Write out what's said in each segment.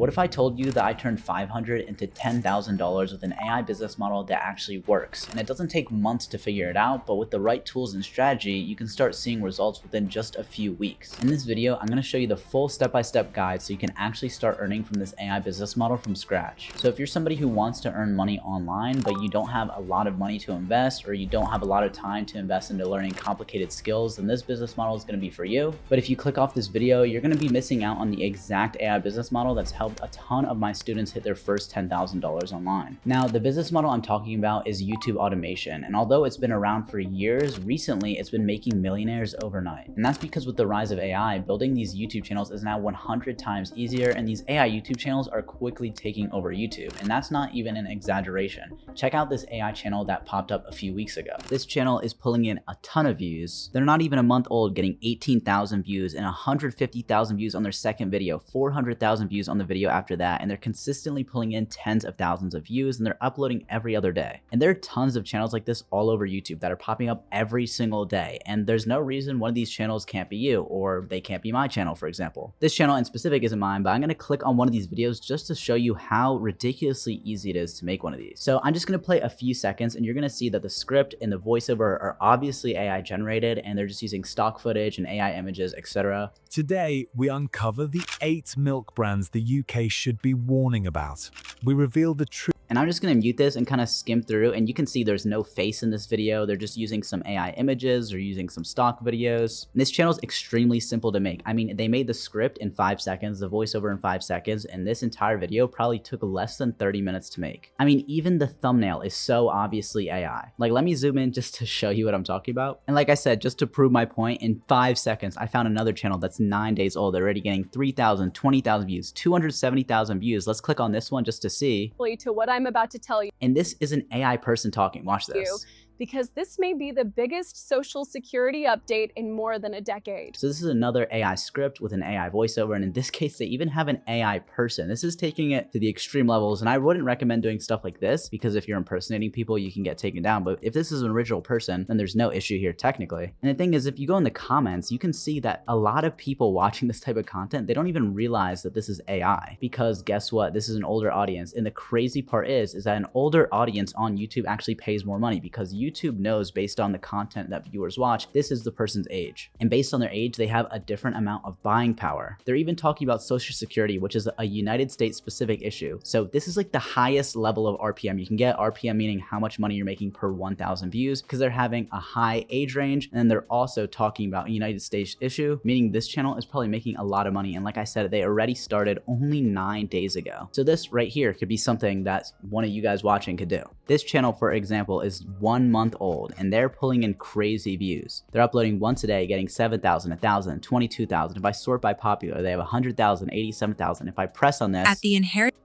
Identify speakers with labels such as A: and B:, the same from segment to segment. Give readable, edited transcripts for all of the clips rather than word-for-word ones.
A: What if I told you that I turned $500 into $10,000 with an AI business model that actually works? And it doesn't take months to figure it out, but with the right tools and strategy, you can start seeing results within just a few weeks. In this video, I'm going to show you the full step-by-step guide so you can actually start earning from this AI business model from scratch. So if you're somebody who wants to earn money online, but you don't have a lot of money to invest, or you don't have a lot of time to invest into learning complicated skills, then this business model is going to be for you. But if you click off this video, you're going to be missing out on the exact AI business model that's helped a ton of my students hit their first $10,000 online. Now, the business model I'm talking about is YouTube automation. And although it's been around for years, recently it's been making millionaires overnight. And that's because with the rise of AI, building these YouTube channels is now 100 times easier, and these AI YouTube channels are quickly taking over YouTube. And that's not even an exaggeration. Check out this AI channel that popped up a few weeks ago. This channel is pulling in a ton of views. They're not even a month old, getting 18,000 views and 150,000 views on their second video, 400,000 views on the video after that, and they're consistently pulling in tens of thousands of views, and they're uploading every other day. And there are tons of channels like this all over YouTube that are popping up every single day, and there's no reason one of these channels can't be you, or they can't be my channel, for example. This channel in specific isn't mine, but I'm going to click on one of these videos just to show you how ridiculously easy it is to make one of these. So I'm just going to play a few seconds, and you're going to see that the script and the voiceover are obviously AI generated, and they're just using stock footage and AI images, etc.
B: Today, we uncover the 8 milk brands the UK should be warning about. We reveal the truth.
A: And I'm just going to mute this and kind of skim through, and you can see there's no face in this video. They're just using some AI images or using some stock videos. And this channel is extremely simple to make. I mean, they made the script in 5 seconds, the voiceover in 5 seconds, and this entire video probably took less than 30 minutes to make. I mean, even the thumbnail is so obviously AI. Like, let me zoom in just to show you what I'm talking about. And like I said, just to prove my point, in 5 seconds, I found another channel that's 9 days old. They're already getting 3,000, 20,000 views, 270,000 views. Let's click on this one just to see.
C: To what I'm about to tell you.
A: And this is an AI person talking. Watch this.
C: Because this may be the biggest social security update in more than a decade.
A: So this is another AI script with an AI voiceover, and in this case, they even have an AI person. This is taking it to the extreme levels, and I wouldn't recommend doing stuff like this because if you're impersonating people, you can get taken down. But if this is an original person, then there's no issue here technically. And the thing is, if you go in the comments, you can see that a lot of people watching this type of content, they don't even realize that this is AI, because guess what? This is an older audience. And the crazy part is that an older audience on YouTube actually pays more money, because YouTube knows based on the content that viewers watch, this is the person's age. And based on their age, they have a different amount of buying power. They're even talking about Social Security, which is a United States specific issue. So this is like the highest level of RPM you can get. RPM meaning how much money you're making per 1,000 views, because they're having a high age range. And then they're also talking about a United States issue, meaning this channel is probably making a lot of money. And like I said, they already started only 9 days ago. So this right here could be something that one of you guys watching could do. This channel, for example, is 1 month old, and they're pulling in crazy views. They're uploading once a day, getting 7,000, 1,000, 22,000. If I sort by popular, they have 100,000, 87,000. If I press on this,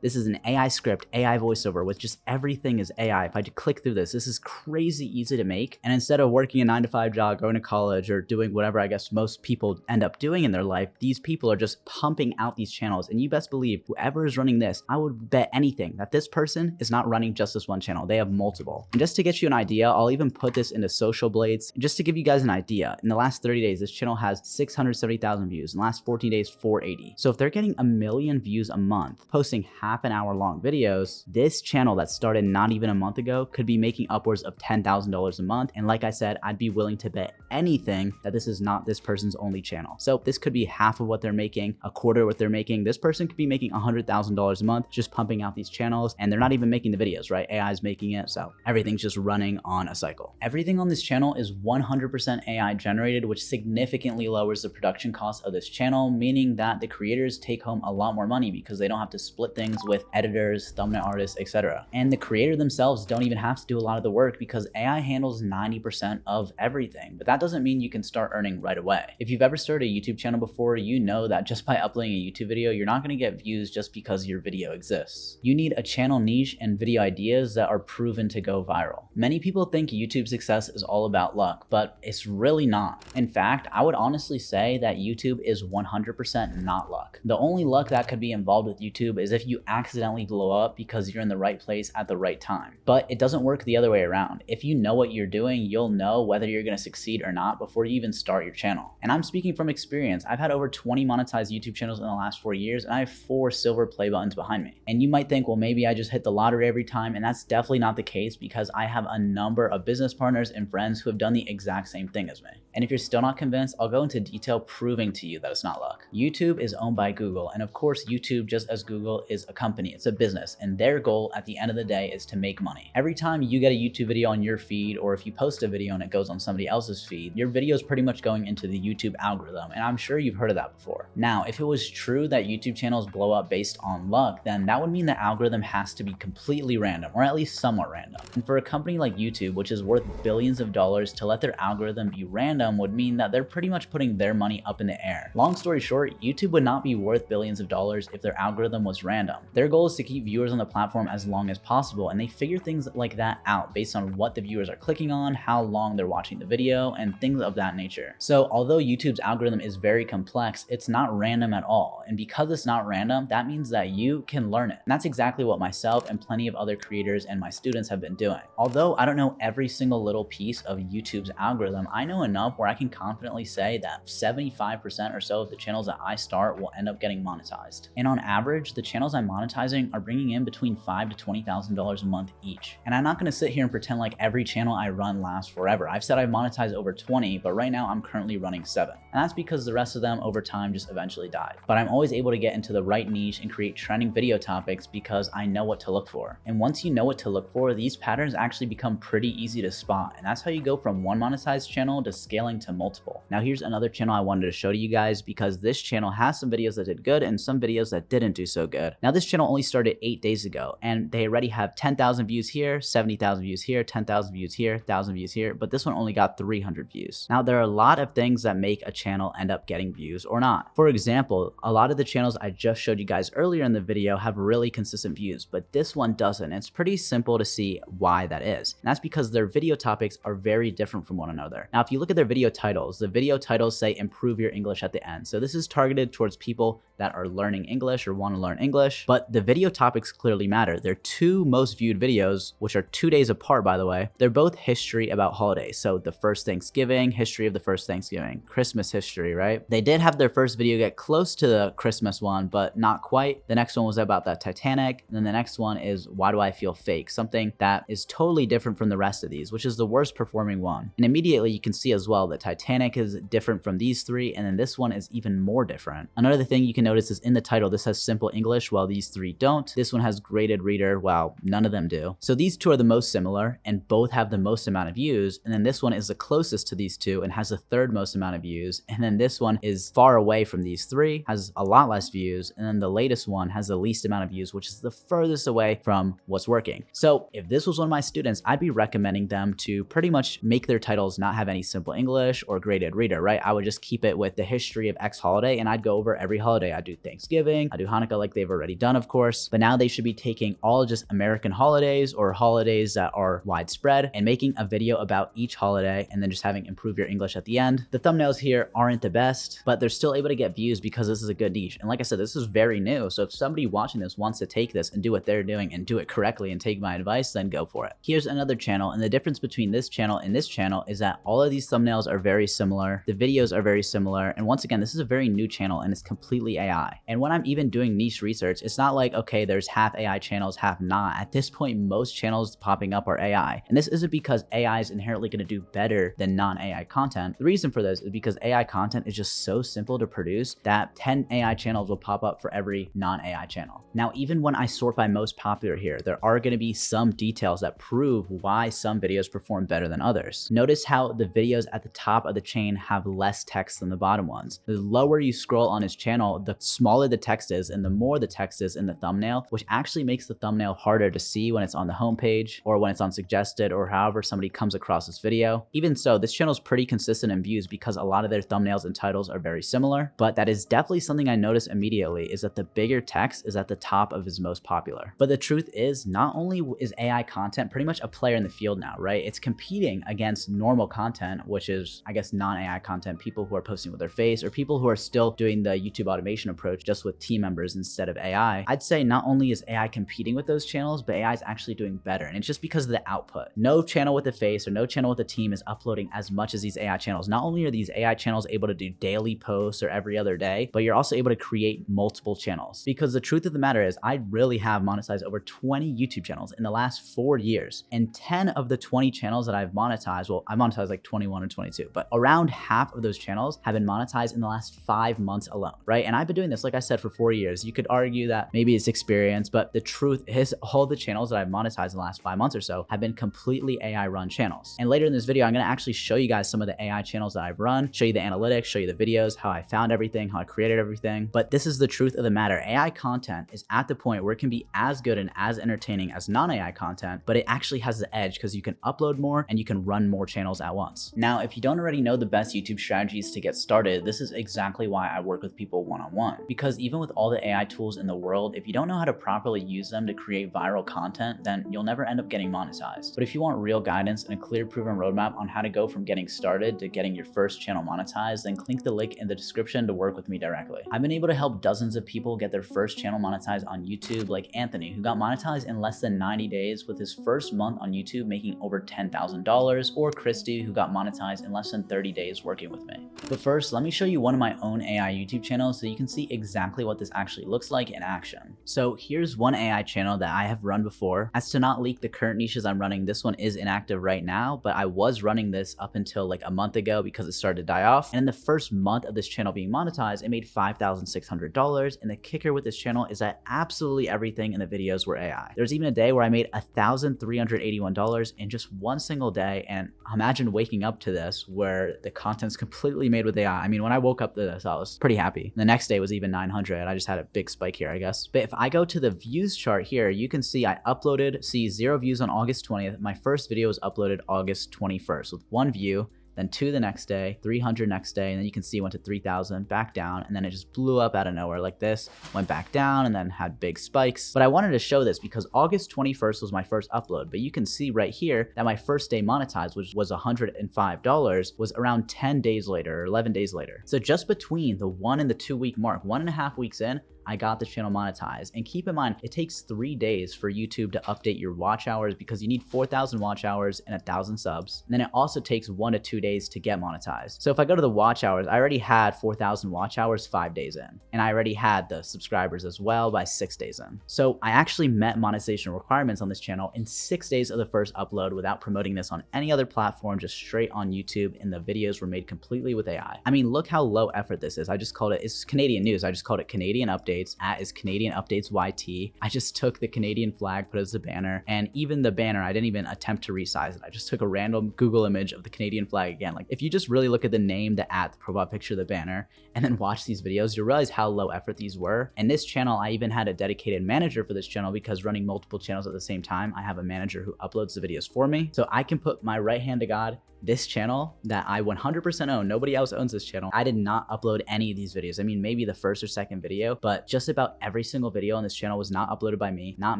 A: this is an AI script, AI voiceover with just everything is AI. If I click through this, this is crazy easy to make. And instead of working a 9-to-5 job, going to college, or doing whatever I guess most people end up doing in their life, these people are just pumping out these channels. And you best believe whoever is running this, I would bet anything that this person is not running just this one channel. They have multiple. And just to get you an idea, I'll even put this into Social Blades. Just to give you guys an idea, in the last 30 days, this channel has 670,000 views. In the last 14 days, 480. So if they're getting 1 million views a month, posting half-an-hour long videos, this channel that started not even a month ago could be making upwards of $10,000 a month. And like I said, I'd be willing to bet anything that this is not this person's only channel. So this could be half of what they're making, a quarter of what they're making. This person could be making $100,000 a month just pumping out these channels, and they're not even making the videos, right? AI is making it, so everything's just running on a cycle. Everything on this channel is 100% AI generated, which significantly lowers the production cost of this channel, meaning that the creators take home a lot more money because they don't have to split things with editors, thumbnail artists, etc. And the creator themselves don't even have to do a lot of the work because AI handles 90% of everything. But that doesn't mean you can start earning right away. If you've ever started a YouTube channel before, you know that just by uploading a YouTube video, you're not going to get views just because your video exists. You need a channel niche and video ideas that are proven to go viral. Many people think think YouTube success is all about luck, but it's really not. In fact, I would honestly say that YouTube is 100% not luck. The only luck that could be involved with YouTube is if you accidentally blow up because you're in the right place at the right time. But it doesn't work the other way around. If you know what you're doing, you'll know whether you're going to succeed or not before you even start your channel. And I'm speaking from experience. I've had over 20 monetized YouTube channels in the last 4 years, and I have 4 silver play buttons behind me. And you might think, well, maybe I just hit the lottery every time, and that's definitely not the case because I have a number of business partners and friends who have done the exact same thing as me. And if you're still not convinced, I'll go into detail proving to you that it's not luck. YouTube is owned by Google, and of course, YouTube, just as Google, is a company. It's a business, and their goal at the end of the day is to make money. Every time you get a YouTube video on your feed, or if you post a video and it goes on somebody else's feed, your video is pretty much going into the YouTube algorithm, and I'm sure you've heard of that before. Now, if it was true that YouTube channels blow up based on luck, then that would mean the algorithm has to be completely random, or at least somewhat random. And for a company like YouTube, which is worth billions of dollars, to let their algorithm be random would mean that they're pretty much putting their money up in the air. Long story short, YouTube would not be worth billions of dollars if their algorithm was random. Their goal is to keep viewers on the platform as long as possible, and they figure things like that out based on what the viewers are clicking on, how long they're watching the video, and things of that nature. So although YouTube's algorithm is very complex, it's not random at all. And because it's not random, that means that you can learn it. And that's exactly what myself and plenty of other creators and my students have been doing. Although I don't know every single little piece of YouTube's algorithm, I know enough where I can confidently say that 75% or so of the channels that I start will end up getting monetized. And on average, the channels I'm monetizing are bringing in between $5,000 to $20,000 a month each. And I'm not going to sit here and pretend like every channel I run lasts forever. I've said I've monetized over 20, but right now I'm currently running 7. And that's because the rest of them over time just eventually died. But I'm always able to get into the right niche and create trending video topics because I know what to look for. And once you know what to look for, these patterns actually become pretty easy to spot. And that's how you go from one monetized channel to scaling to multiple. Now here's another channel I wanted to show to you guys because this channel has some videos that did good and some videos that didn't do so good. Now this channel only started 8 days ago and they already have 10,000 views here, 70,000 views here, 10,000 views here, 1,000 views here, but this one only got 300 views. Now there are a lot of things that make a channel end up getting views or not. For example, a lot of the channels I just showed you guys earlier in the video have really consistent views, but this one doesn't. It's pretty simple to see why that is. And that's because their video topics are very different from one another. Now, if you look at their video titles, the video titles say improve your English at the end. So this is targeted towards people that are learning English or want to learn English, but the video topics clearly matter. Their 2 most viewed videos, which are 2 days apart, by the way, they're both history about holidays. So the first Thanksgiving, history of the first Thanksgiving, Christmas history, right? They did have their first video get close to the Christmas one, but not quite. The next one was about that Titanic. And then the next one is why do I feel fake? Something that is totally different from the rest of these, which is the worst performing one. And immediately you can see as well that Titanic is different from these 3, and then this one is even more different. Another thing you can notice is in the title, this has simple English while these 3 don't. This one has graded reader while none of them do. So these 2 are the most similar and both have the most amount of views. And then this one is the closest to these 2 and has the 3rd most amount of views. And then this one is far away from these 3, has a lot less views. And then the latest one has the least amount of views, which is the furthest away from what's working. So if this was one of my students, I'd be recommending them to pretty much make their titles not have any simple English or graded reader, right? I would just keep it with the history of X holiday and I'd go over every holiday. I do Thanksgiving, I do Hanukkah like they've already done, of course, but now they should be taking all just American holidays or holidays that are widespread and making a video about each holiday and then just having improve your English at the end. The thumbnails here aren't the best, but they're still able to get views because this is a good niche. And like I said, this is very new. So if somebody watching this wants to take this and do what they're doing and do it correctly and take my advice, then go for it. Here's another channel, and the difference between this channel and this channel is that all of these thumbnails are very similar. The videos are very similar. And once again, this is a very new channel and it's completely AI. And when I'm even doing niche research, it's not like, okay, there's half AI channels, half not. At this point, most channels popping up are AI. And this isn't because AI is inherently going to do better than non-AI content. The reason for this is because AI content is just so simple to produce that 10 AI channels will pop up for every non-AI channel. Now, even when I sort by most popular here, there are going to be some details that prove why some videos perform better than others. Notice how the videos at the top of the chain lane have less text than the bottom ones. The lower you scroll on his channel, the smaller the text is and the more the text is in the thumbnail, which actually makes the thumbnail harder to see when it's on the homepage or when it's on suggested or however somebody comes across this video. Even so, this channel is pretty consistent in views because a lot of their thumbnails and titles are very similar, but that is definitely something I noticed immediately, is that the bigger text is at the top of his most popular. But the truth is, not only is AI content pretty much a player in the field now, right? It's competing against normal content, which is, I guess, non-AI content, people who are posting with their face or people who are still doing the YouTube automation approach just with team members instead of AI. I'd say not only is AI competing with those channels, but AI is actually doing better. And it's just because of the output. No channel with a face or no channel with a team is uploading as much as these AI channels. Not only are these AI channels able to do daily posts or every other day, but you're also able to create multiple channels. Because the truth of the matter is, I really have monetized over 20 YouTube channels in the last 4 years. And 10 of the 20 channels that I've monetized, well, I monetized like 21 or 22, but around half of those channels have been monetized in the last 5 months alone, right? And I've been doing this, like I said, for 4 years. You could argue that maybe it's experience, but the truth is all the channels that I've monetized in the last 5 months or so have been completely AI run channels. And later in this video, I'm going to actually show you guys some of the AI channels that I've run, show you the analytics, show you the videos, how I found everything, how I created everything. But this is the truth of the matter. AI content is at the point where it can be as good and as entertaining as non-AI content, but it actually has the edge because you can upload more and you can run more channels at once. Now, if you don't already know the best YouTube strategies to get started, this is exactly why I work with people one-on-one. Because even with all the AI tools in the world, if you don't know how to properly use them to create viral content, then you'll never end up getting monetized. But if you want real guidance and a clear proven roadmap on how to go from getting started to getting your first channel monetized, then click the link in the description to work with me directly. I've been able to help dozens of people get their first channel monetized on YouTube, like Anthony, who got monetized in less than 90 days with his first month on YouTube making over $10,000, or Christy, who got monetized in less than 30 days working with me. But first, let me show you one of my own AI YouTube channels so you can see exactly what this actually looks like in action. So here's one AI channel that I have run before. As to not leak the current niches I'm running, this one is inactive right now, but I was running this up until like a month ago because it started to die off. And in the first month of this channel being monetized, it made $5,600. And the kicker with this channel is that absolutely everything in the videos were AI. There's even a day where I made $1,381 in just one single day. And imagine waking up to this where the content's completely made with AI. I mean, when I woke up to this, I was pretty happy. The next day was even 900. I just had a big spike here, I guess. But if I go to the views chart here, you can see I uploaded, 0 views on August 20th. My first video was uploaded August 21st with 1 view. Then 2 the next day, 300 next day, and then you can see it went to 3,000, back down, and then it just blew up out of nowhere like this, went back down, and then had big spikes. But I wanted to show this because August 21st was my first upload, but you can see right here that my first day monetized, which was $105, was around 10 days later or 11 days later. So just between the 1 and the 2 week mark, 1.5 weeks in, I got the channel monetized. And keep in mind, it takes 3 days for YouTube to update your watch hours because you need 4,000 watch hours and 1,000 subs. And then it also takes 1 to 2 days to get monetized. So if I go to the watch hours, I already had 4,000 watch hours 5 days in. And I already had the subscribers as well by 6 days in. So I actually met monetization requirements on this channel in 6 days of the first upload without promoting this on any other platform, just straight on YouTube. And the videos were made completely with AI. I mean, look how low effort this is. I just called it, it's Canadian news. I just called it Canadian Updates. Is Canadian Updates YT. I just took the Canadian flag, put it as the banner, and even the banner, I didn't even attempt to resize it. I just took a random Google image of the Canadian flag again. Like, if you just really look at the name, the @ the profile picture, the banner, and then watch these videos, you'll realize how low effort these were. And this channel, I even had a dedicated manager for this channel because running multiple channels at the same time, I have a manager who uploads the videos for me. So I can put my right hand to God, this channel that I 100% own, nobody else owns this channel. I did not upload any of these videos. I mean, maybe the first or second video, but just about every single video on this channel was not uploaded by me, not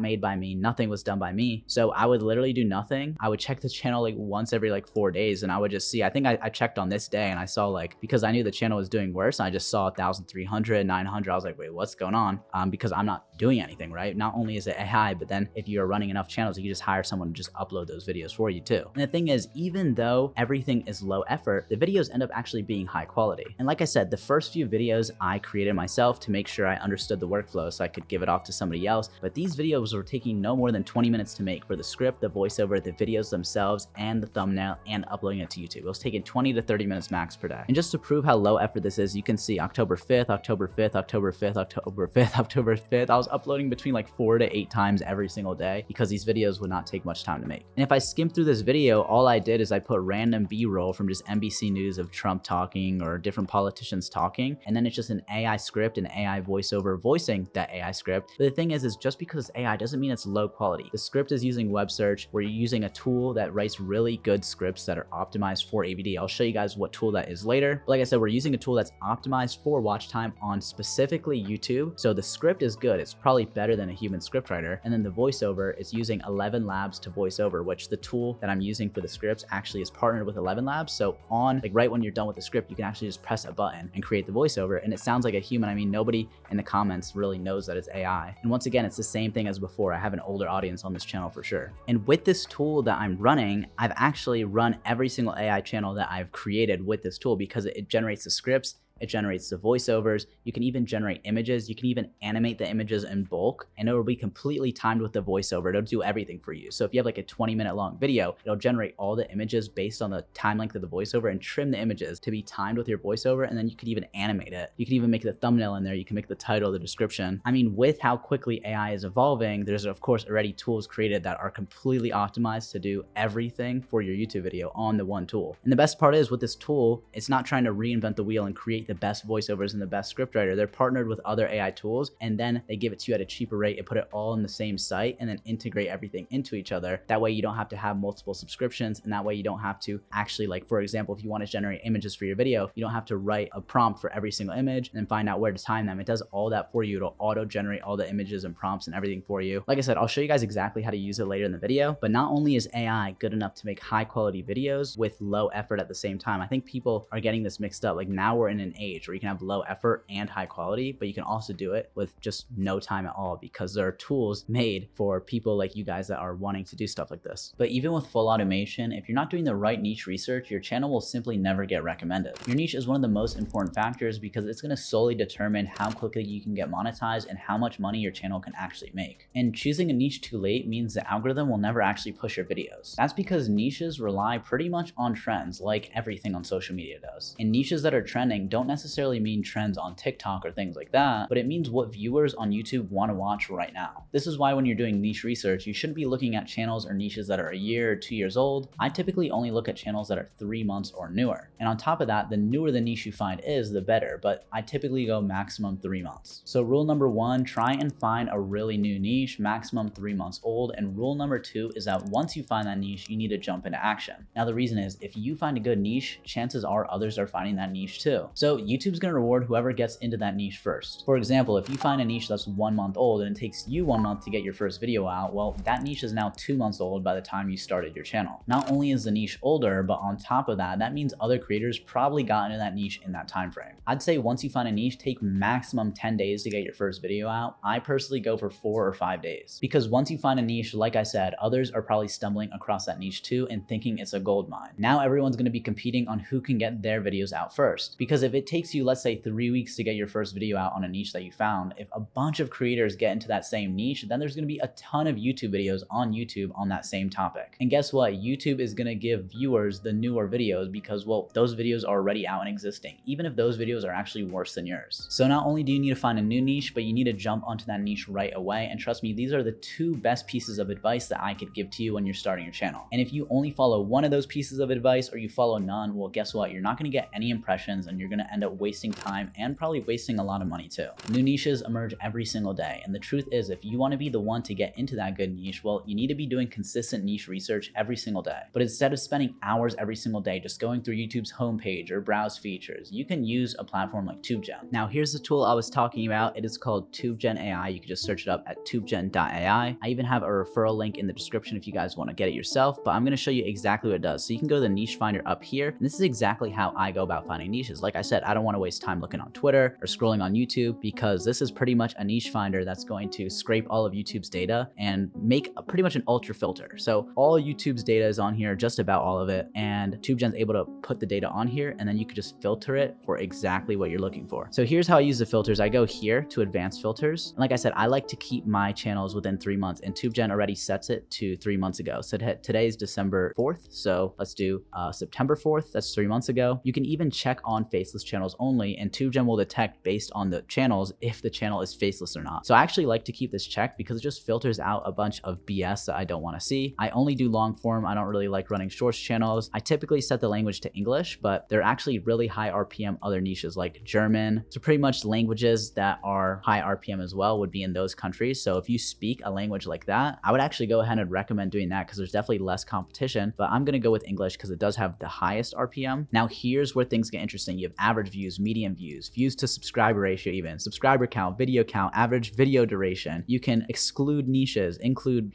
A: made by me, nothing was done by me. So I would literally do nothing. I would check the channel like once every like 4 days and I would just see, I think I checked on this day and I saw like, because I knew the channel was doing worse, I just saw 1,300, 900. I was like, wait, what's going on? Because I'm not doing anything, right? Not only is it AI, but then if you're running enough channels, you can just hire someone to just upload those videos for you too. And the thing is, even though everything is low effort, the videos end up actually being high quality. And like I said, the first few videos I created myself to make sure I understood the workflow so I could give it off to somebody else. But these videos were taking no more than 20 minutes to make for the script, the voiceover, the videos themselves, and the thumbnail, and uploading it to YouTube. It was taking 20 to 30 minutes max per day. And just to prove how low effort this is, you can see October 5th, October 5th, October 5th, October 5th, October 5th. I was uploading between like 4 to 8 times every single day because these videos would not take much time to make. And if I skim through this video, all I did is I put random B-roll from just NBC News of Trump talking or different politicians talking, and then it's just an AI script and AI voiceover voicing that AI script. But the thing is just because it's AI doesn't mean it's low quality. The script is using web search, where you're using a tool that writes really good scripts that are optimized for AVD. I'll show you guys what tool that is later. But like I said, we're using a tool that's optimized for watch time on specifically YouTube. So the script is good. It's probably better than a human scriptwriter. And then the voiceover is using 11 Labs to voiceover, which the tool that I'm using for the scripts actually is partnered with 11 Labs. So on like right when you're done with the script, you can actually just press a button and create the voiceover. And it sounds like a human. I mean, nobody in the comments really knows that it's AI. And once again, it's the same thing as before. I have an older audience on this channel for sure. And with this tool that I'm running, I've actually run every single AI channel that I've created with this tool because it generates the scripts, it generates the voiceovers. You can even generate images. You can even animate the images in bulk, and it will be completely timed with the voiceover. It'll do everything for you. So if you have like a 20-minute long video, it'll generate all the images based on the time length of the voiceover and trim the images to be timed with your voiceover. And then you can even animate it. You can even make the thumbnail in there. You can make the title, the description. I mean, with how quickly AI is evolving, there's of course already tools created that are completely optimized to do everything for your YouTube video on the one tool. And the best part is with this tool, it's not trying to reinvent the wheel and create the best voiceovers and the best scriptwriter. They're partnered with other AI tools, and then they give it to you at a cheaper rate and put it all in the same site and then integrate everything into each other. That way you don't have to have multiple subscriptions, and that way you don't have to actually, like for example, if you want to generate images for your video, you don't have to write a prompt for every single image and then find out where to time them. It does all that for you. It'll auto generate all the images and prompts and everything for you. Like I said, I'll show you guys exactly how to use it later in the video, but not only is AI good enough to make high quality videos with low effort at the same time, I think people are getting this mixed up. Like now we're in an age where you can have low effort and high quality, but you can also do it with just no time at all because there are tools made for people like you guys that are wanting to do stuff like this. But even with full automation, if you're not doing the right niche research, your channel will simply never get recommended. Your niche is one of the most important factors because it's going to solely determine how quickly you can get monetized and how much money your channel can actually make. And choosing a niche too late means the algorithm will never actually push your videos. That's because niches rely pretty much on trends, like everything on social media does. And niches that are trending don't necessarily mean trends on TikTok or things like that, but it means what viewers on YouTube want to watch right now. This is why when you're doing niche research, you shouldn't be looking at channels or niches that are a year or 2 years old. I typically only look at channels that are 3 months or newer. And on top of that, the newer the niche you find is, the better, but I typically go maximum 3 months. So rule number 1, try and find a really new niche, maximum 3 months old. And rule number 2 is that once you find that niche, you need to jump into action. Now, the reason is if you find a good niche, chances are others are finding that niche too. So YouTube's gonna reward whoever gets into that niche first. For example, if you find a niche that's 1 month old and it takes you 1 month to get your first video out, well, that niche is now 2 months old by the time you started your channel. Not only is the niche older, but on top of that, that means other creators probably got into that niche in that time frame. I'd say once you find a niche, take maximum 10 days to get your first video out. I personally go for 4 or 5 days because once you find a niche, like I said, others are probably stumbling across that niche too and thinking it's a gold mine. Now everyone's going to be competing on who can get their videos out first, because if it takes you, let's say 3 weeks to get your first video out on a niche that you found, if a bunch of creators get into that same niche, then there's going to be a ton of YouTube videos on YouTube on that same topic. And guess what? YouTube is going to give viewers the newer videos because, well, those videos are already out and existing, even if those videos are actually worse than yours. So not only do you need to find a new niche, but you need to jump onto that niche right away. And trust me, these are the 2 best pieces of advice that I could give to you when you're starting your channel. And if you only follow one of those pieces of advice or you follow none, well, guess what? You're not going to get any impressions and you're going to end up wasting time and probably wasting a lot of money too. New niches emerge every single day. And the truth is, if you want to be the one to get into that good niche, well, you need to be doing consistent niche research every single day. But instead of spending hours every single day just going through YouTube's homepage or browse features, you can use a platform like TubeGen. Now, here's the tool I was talking about. It is called TubeGen AI. You can just search it up at tubegen.ai. I even have a referral link in the description if you guys want to get it yourself, but I'm going to show you exactly what it does. So you can go to the niche finder up here. And this is exactly how I go about finding niches. Like I said, I don't want to waste time looking on Twitter or scrolling on YouTube because this is pretty much a niche finder that's going to scrape all of YouTube's data and make pretty much an ultra filter. So all YouTube's data is on here, just about all of it. And TubeGen's able to put the data on here and then you could just filter it for exactly what you're looking for. So here's how I use the filters. I go here to advanced filters. And like I said, I like to keep my channels within 3 months, and TubeGen already sets it to 3 months ago. So today is December 4th. So let's do September 4th. That's 3 months ago. You can even check on faceless channels only, and TubeGen will detect based on the channels if the channel is faceless or not. So I actually like to keep this checked because it just filters out a bunch of BS that I don't want to see. I only do long form. I don't really like running shorts channels. I typically set the language to English, but there are actually really high RPM other niches like German. So pretty much languages that are high RPM as well would be in those countries. So if you speak a language like that, I would actually go ahead and recommend doing that because there's definitely less competition, but I'm going to go with English because it does have the highest RPM. Now here's where things get interesting. You have average views, median views, views to subscriber ratio, even subscriber count, video count, average video duration. You can exclude niches, include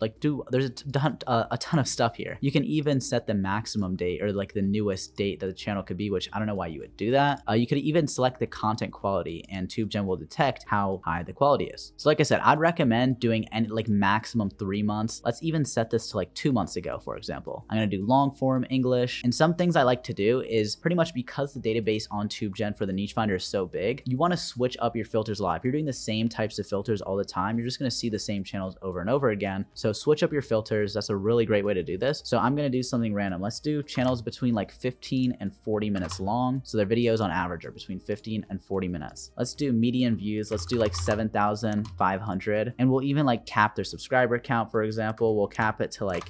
A: there's a ton of stuff here. You can even set the maximum date or like the newest date that the channel could be, which I don't know why you would do that. You could even select the content quality and TubeGen will detect how high the quality is. So like I said, I'd recommend doing any like maximum 3 months. Let's even set this to like 2 months ago, for example. I'm going to do long form English. And some things I like to do is pretty much because the database on TubeGen for the niche finder is so big, you want to switch up your filters a lot. If you're doing the same types of filters all the time, you're just going to see the same channels over and over again. So switch up your filters. That's a really great way to do this. So I'm going to do something random. Let's do channels between like 15 and 40 minutes long. So their videos on average are between 15 and 40 minutes. Let's do median views. Let's do like 7,500. And we'll even like cap their subscriber count, for example. We'll cap it to like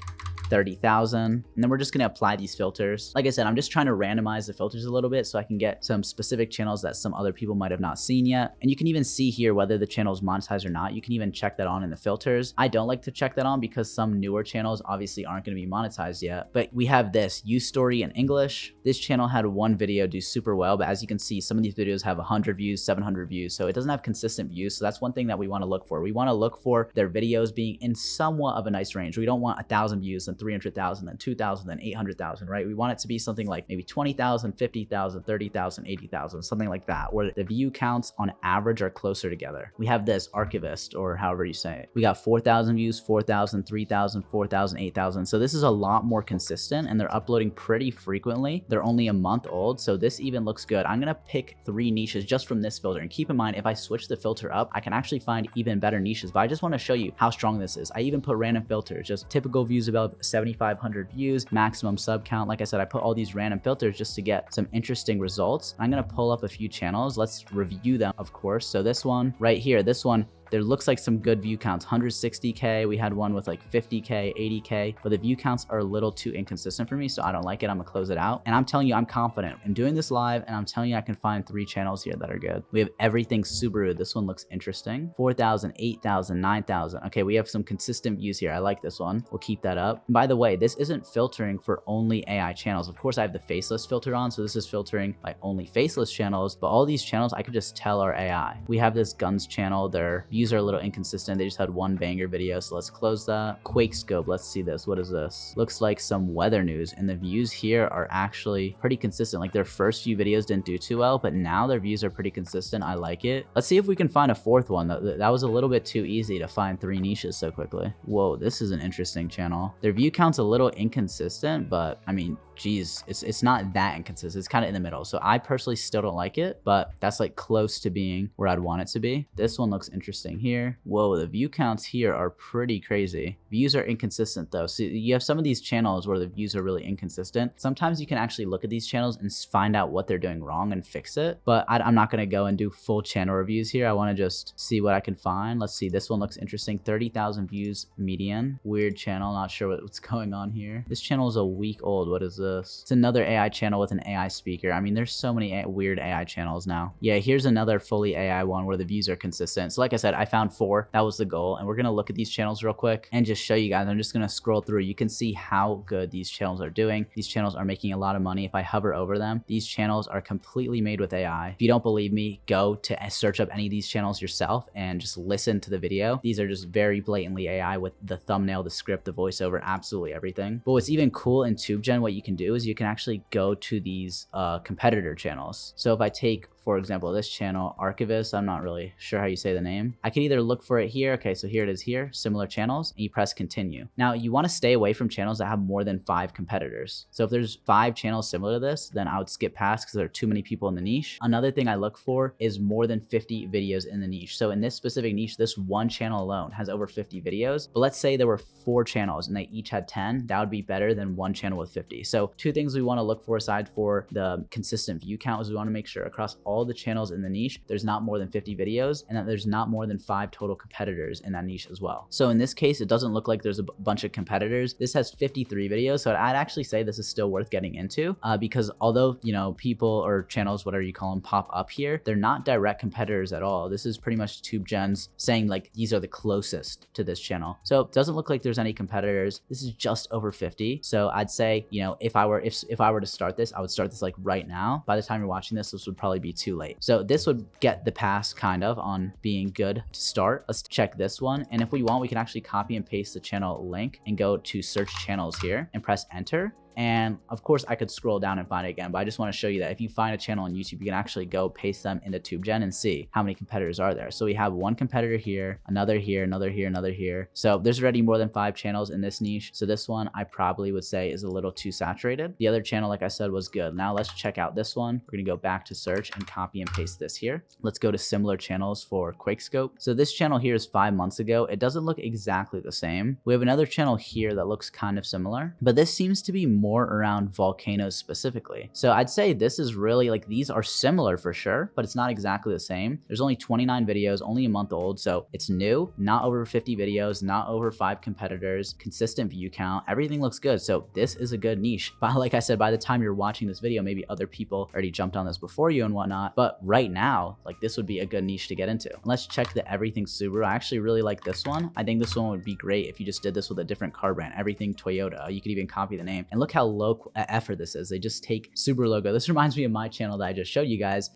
A: 30,000. And then we're just going to apply these filters. Like I said, I'm just trying to randomize the filters a little bit so I can get some specific channels that some other people might have not seen yet. And you can even see here whether the channel is monetized or not. You can even check that on in the filters. I don't like to check that on because some newer channels obviously aren't going to be monetized yet. But we have this use story in English. This channel had one video do super well, but as you can see, some of these videos have 100 views, 700 views. So it doesn't have consistent views. So that's one thing that we want to look for. We want to look for their videos being in somewhat of a nice range. We don't want 1,000 views and 300,000, then 2,000, then 800,000, right? We want it to be something like maybe 20,000, 50,000, 30,000, 80,000, something like that, where the view counts on average are closer together. We have this archivist, or however you say it. We got 4,000 views, 4,000, 3,000, 4,000, 8,000. So this is a lot more consistent and they're uploading pretty frequently. They're only a month old. So this even looks good. I'm going to pick 3 niches just from this filter. And keep in mind, if I switch the filter up, I can actually find even better niches, but I just want to show you how strong this is. I even put random filters, just typical views above 7,500 views, maximum sub count. Like I said, I put all these random filters just to get some interesting results. I'm going to pull up a few channels. Let's review them, of course. So this one right here, this one, there looks like some good view counts, 160K. We had one with like 50K, 80K, but the view counts are a little too inconsistent for me, so I don't like it. I'm gonna close it out. And I'm telling you, I'm confident in doing this live, and I'm telling you, I can find 3 channels here that are good. We have everything Subaru. This one looks interesting. 4,000, 8,000, 9,000. Okay, we have some consistent views here. I like this one. We'll keep that up. And by the way, this isn't filtering for only AI channels. Of course, I have the faceless filter on, so this is filtering by only faceless channels, but all these channels I could just tell are AI. We have this guns channel. Their views are a little inconsistent. They just had one banger video, so let's close that. Quake scope, let's see this. What is this? Looks like some weather news, and the views here are actually pretty consistent. Like their first few videos didn't do too well, but now their views are pretty consistent. I like it. Let's see if we can find a 4th one. That was a little bit too easy to find 3 niches so quickly. Whoa, this is an interesting channel. Their view count's a little inconsistent, but I mean, geez, it's not that inconsistent. It's kind of in the middle. So I personally still don't like it, but that's like close to being where I'd want it to be. This one looks interesting here. Whoa, the view counts here are pretty crazy. Views are inconsistent though. So you have some of these channels where the views are really inconsistent. Sometimes you can actually look at these channels and find out what they're doing wrong and fix it. But I'm not going to go and do full channel reviews here. I want to just see what I can find. Let's see. This one looks interesting. 30,000 views median. Weird channel. Not sure what's going on here. This channel is a week old. What is this? It's another AI channel with an AI speaker. I mean, there's so many weird AI channels now. Yeah, here's another fully AI one where the views are consistent. So like I said, I found 4. That was the goal. And we're going to look at these channels real quick and just show you guys. I'm just going to scroll through. You can see how good these channels are doing. These channels are making a lot of money. If I hover over them, these channels are completely made with AI. If you don't believe me, go to search up any of these channels yourself and just listen to the video. These are just very blatantly AI with the thumbnail, the script, the voiceover, absolutely everything. But what's even cool in TubeGen, what you can do is you can actually go to these competitor channels. So if I take, for example, this channel, Archivist, I'm not really sure how you say the name. I could either look for it here. Okay, so here it is here, similar channels, and you press continue. Now you want to stay away from channels that have more than 5 competitors. So if there's 5 channels similar to this, then I would skip past because there are too many people in the niche. Another thing I look for is more than 50 videos in the niche. So in this specific niche, this one channel alone has over 50 videos, but let's say there were 4 channels and they each had 10, that would be better than one channel with 50. So 2 things we want to look for aside for the consistent view count is we want to make sure across all the channels in the niche, there's not more than 50 videos and that there's not more than 5 total competitors in that niche as well. So in this case, it doesn't look like there's a bunch of competitors. This has 53 videos. So I'd actually say this is still worth getting into because although, you know, people or channels, whatever you call them, pop up here, they're not direct competitors at all. This is pretty much TubeGen's saying like, these are the closest to this channel. So it doesn't look like there's any competitors. This is just over 50. So I'd say, you know, if I were to start this, I would start this like right now. By the time you're watching this, this would probably be too late. So this would get the pass kind of on being good to start. Let's check this one. And if we want, we can actually copy and paste the channel link and go to search channels here and press enter. And of course I could scroll down and find it again, but I just want to show you that if you find a channel on YouTube, you can actually go paste them into TubeGen and see how many competitors are there. So we have one competitor here, another here, another here, another here. So there's already more than 5 channels in this niche. So this one I probably would say is a little too saturated. The other channel, like I said, was good. Now let's check out this one. We're going to go back to search and copy and paste this here. Let's go to similar channels for QuakeScope. So this channel here is 5 months ago. It doesn't look exactly the same. We have another channel here that looks kind of similar, but this seems to be more around volcanoes specifically. So I'd say this is really like, these are similar for sure, but it's not exactly the same. There's only 29 videos, only a month old. So it's new, not over 50 videos, not over 5 competitors, consistent view count, everything looks good. So this is a good niche. But like I said, by the time you're watching this video, maybe other people already jumped on this before you and whatnot. But right now, like this would be a good niche to get into. And let's check the Everything Subaru. I actually really like this one. I think this one would be great if you just did this with a different car brand, Everything Toyota. You could even copy the name. And look how low effort this is. They just take Subaru logo. This reminds me of my channel that I just showed you guys.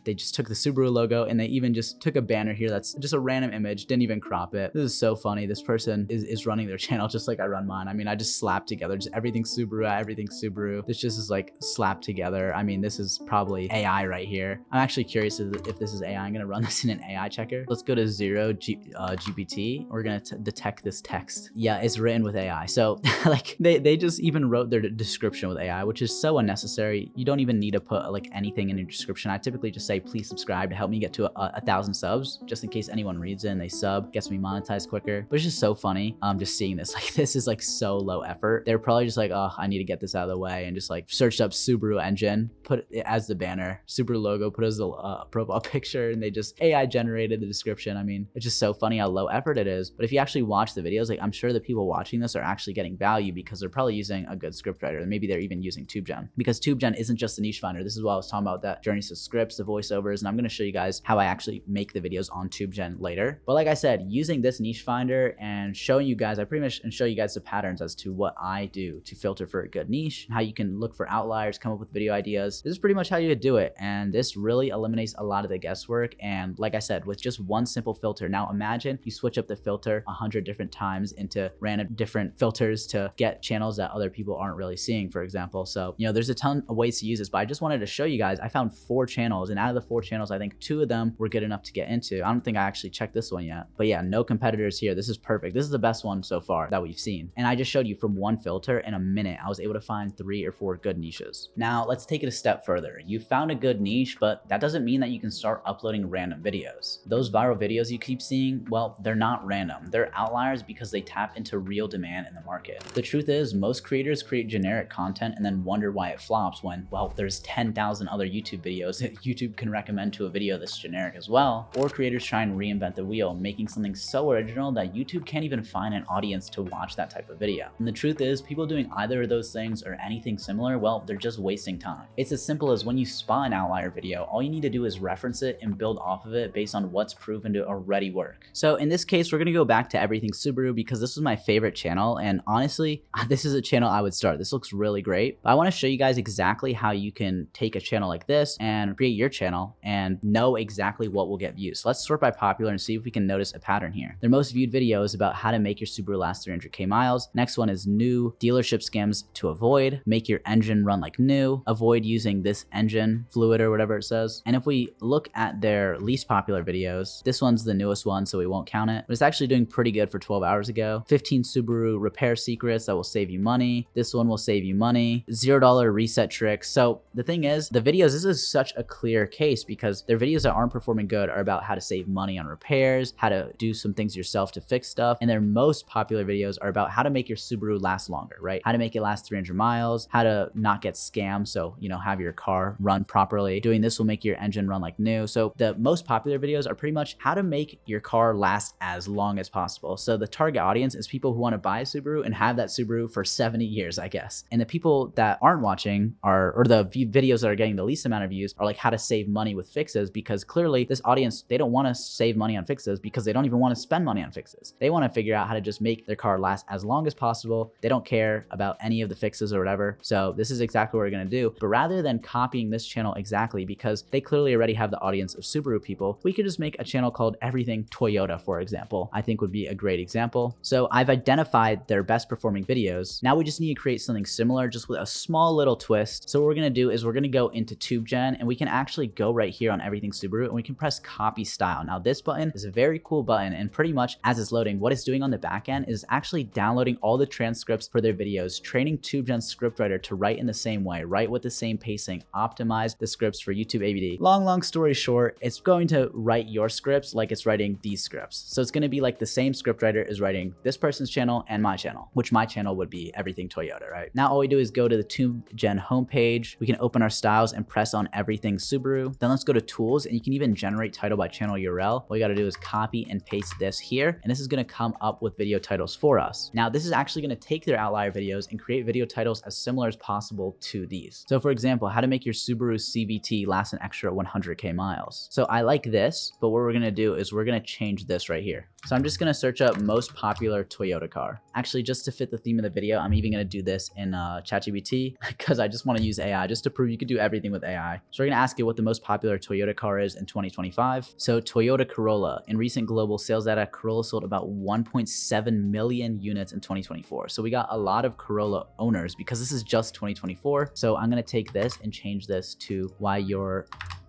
A: They just took the Subaru logo and they even just took a banner here that's just a random image, didn't even crop it. This is so funny. This person is running their channel just like I run mine. I mean, I just slapped together just Everything Subaru, Everything Subaru. This just is like slapped together. I mean, this is probably AI right here. I'm actually curious if this is AI. I'm gonna run this in an AI checker. Let's go to GPT. We're gonna detect this text. Yeah, it's written with AI. So like they just even wrote their description with AI, which is so unnecessary. You don't even need to put like anything in your description. I typically just say, please subscribe to help me get to 1,000 subs, just in case anyone reads it and they sub, gets me monetized quicker. But it's just so funny. Just seeing this, like this is like so low effort. They're probably just like, oh, I need to get this out of the way, and just like searched up Subaru engine, put it as the banner, Subaru logo, put it as the profile picture, and they just AI generated the description. I mean, it's just so funny how low effort it is. But if you actually watch the videos, like I'm sure the people watching this are actually getting value because they're probably using a good scriptwriter, and maybe they're even using TubeGen, because TubeGen isn't just the niche finder. This is what I was talking about, that journeys to scripts, the voiceovers, and I'm going to show you guys how I actually make the videos on TubeGen later. But like I said, using this niche finder and showing you guys, I pretty much show you guys the patterns as to what I do to filter for a good niche, how you can look for outliers, come up with video ideas. This is pretty much how you do it, and this really eliminates a lot of the guesswork. And like I said, with just one simple filter. Now imagine you switch up the filter 100 different times into random different filters to get channels that other people aren't really seeing, for example. So, you know, there's a ton of ways to use this, but I just wanted to show you guys. I found 4 channels, and out of the 4 channels, I think 2 of them were good enough to get into. I don't think I actually checked this one yet, but yeah, no competitors here. This is perfect. This is the best one so far that we've seen. And I just showed you from one filter in a minute, I was able to find 3 or 4 good niches. Now let's take it a step further. You found a good niche, but that doesn't mean that you can start uploading random videos. Those viral videos you keep seeing, well, they're not random. They're outliers because they tap into real demand in the market. The truth is, most creators create generic content and then wonder why it flops when, well, there's 10,000 other YouTube videos that YouTube can recommend to a video that's generic as well. Or creators try and reinvent the wheel, making something so original that YouTube can't even find an audience to watch that type of video. And the truth is, people doing either of those things or anything similar, well, they're just wasting time. It's as simple as when you spot an outlier video, all you need to do is reference it and build off of it based on what's proven to already work. So in this case, we're gonna go back to Everything Subaru because this was my favorite channel, and honestly, this is a channel I would start start. This looks really great. But I want to show you guys exactly how you can take a channel like this and create your channel and know exactly what will get views. So let's sort by popular and see if we can notice a pattern here. Their most viewed video is about how to make your Subaru last 300k miles. Next one is new dealership scams to avoid, make your engine run like new, avoid using this engine fluid or whatever it says. And if we look at their least popular videos, this one's the newest one, so we won't count it, but it's actually doing pretty good for 12 hours ago. 15 Subaru repair secrets that will save you money. This one will save you money. $0 reset tricks. So the thing is, the videos, this is such a clear case because their videos that aren't performing good are about how to save money on repairs, how to do some things yourself to fix stuff. And their most popular videos are about how to make your Subaru last longer, right? How to make it last 300 miles, how to not get scammed. So, you know, have your car run properly. Doing this will make your engine run like new. So the most popular videos are pretty much how to make your car last as long as possible. So the target audience is people who want to buy a Subaru and have that Subaru for 70 years, I guess. And the people that aren't watching are, or the videos that are getting the least amount of views are like how to save money with fixes, because clearly this audience, they don't want to save money on fixes because they don't even want to spend money on fixes. They want to figure out how to just make their car last as long as possible. They don't care about any of the fixes or whatever. So this is exactly what we're going to do. But rather than copying this channel exactly, because they clearly already have the audience of Subaru people, we could just make a channel called Everything Toyota, for example. I think would be a great example. So I've identified their best performing videos. Now we just need to create something similar, just with a small little twist. So what we're going to do is we're going to go into TubeGen, and we can actually go right here on Everything Subaru, and we can press copy style. Now this button is a very cool button, and pretty much as it's loading, what it's doing on the back end is actually downloading all the transcripts for their videos, training TubeGen's scriptwriter to write in the same way, write with the same pacing, optimize the scripts for YouTube ABD. Long story short, it's going to write your scripts like it's writing these scripts. So it's going to be like the same scriptwriter is writing this person's channel and my channel, which my channel would be Everything Toyota, right? Now all we do is go to the TubeGen homepage. We can open our styles and press on Everything Subaru. Then let's go to tools, and you can even generate title by channel URL. All you got to do is copy and paste this here, and this is going to come up with video titles for us. Now this is actually going to take their Outlier videos and create video titles as similar as possible to these. So for example, how to make your Subaru CVT last an extra 100k miles. So I like this, but what we're going to do is we're going to change this right here. So I'm just going to search up most popular Toyota car. Actually, just to fit the theme of the video, I'm even going to do this in ChatGPT because I just want to use AI just to prove you could do everything with AI. So we're going to ask it what the most popular Toyota car is in 2025. So Toyota Corolla. In recent global sales data, Corolla sold about 1.7 million units in 2024. So we got a lot of Corolla owners because this is just 2024. So I'm going to take this and change this to why your